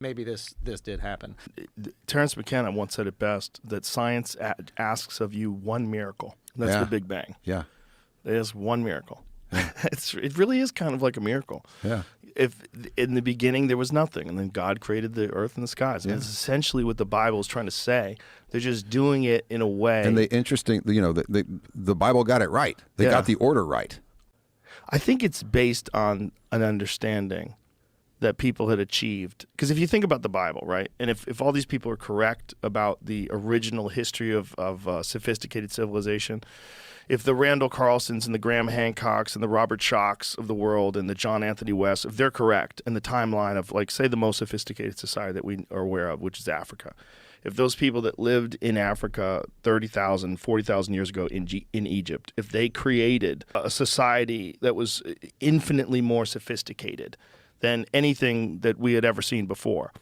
maybe this did happen. Terence McKenna once said it best, that science asks of you one miracle. That's the Big Bang. Yeah. It is one miracle. It really is kind of like a miracle. Yeah. If in the beginning there was nothing, and then God created the earth and the skies. And that's essentially what the Bible is trying to say. They're just doing it in a way. And the Bible got it right. They got the order right. I think it's based on an understanding that people had achieved. Because if you think about the Bible, right, and if all these people are correct about the original history of sophisticated civilization, if the Randall Carlsons and the Graham Hancocks and the Robert Shocks of the world and the John Anthony West, if they're correct in the timeline of, like, say, the most sophisticated society that we are aware of, which is Africa, if those people that lived in Africa 30,000, 40,000 years ago in Egypt, if they created a society that was infinitely more sophisticated than anything that we had ever seen before,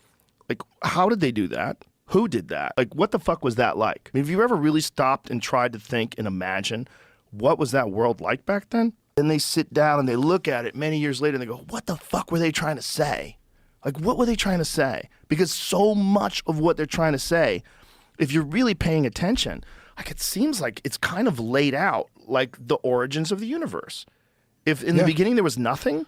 like, how did they do that? Who did that? Like, what the fuck was that like? I mean, have you ever really stopped and tried to think and imagine what was that world like back then? Then they sit down and they look at it many years later and they go, what the fuck were they trying to say? Like, what were they trying to say? Because so much of what they're trying to say, if you're really paying attention, like, it seems like it's kind of laid out like the origins of the universe. If in the beginning there was nothing,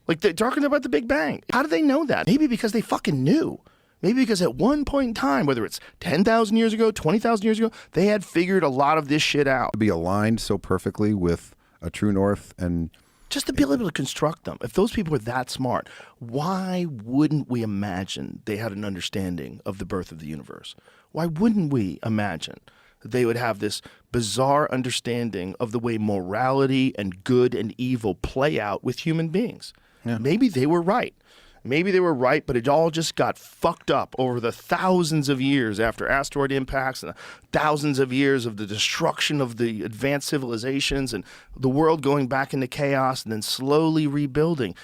like, they're talking about the Big Bang. How did they know that? Maybe because they fucking knew. Maybe because at one point in time, whether it's 10,000 years ago, 20,000 years ago, they had figured a lot of this shit out. To be aligned so perfectly with a true north and just to be able to construct them. If those people were that smart, why wouldn't we imagine they had an understanding of the birth of the universe? Why wouldn't we imagine that they would have this bizarre understanding of the way morality and good and evil play out with human beings? Yeah. Maybe they were right. Maybe they were right, but it all just got fucked up over the thousands of years after asteroid impacts and the thousands of years of the destruction of the advanced civilizations and the world going back into chaos and then slowly rebuilding.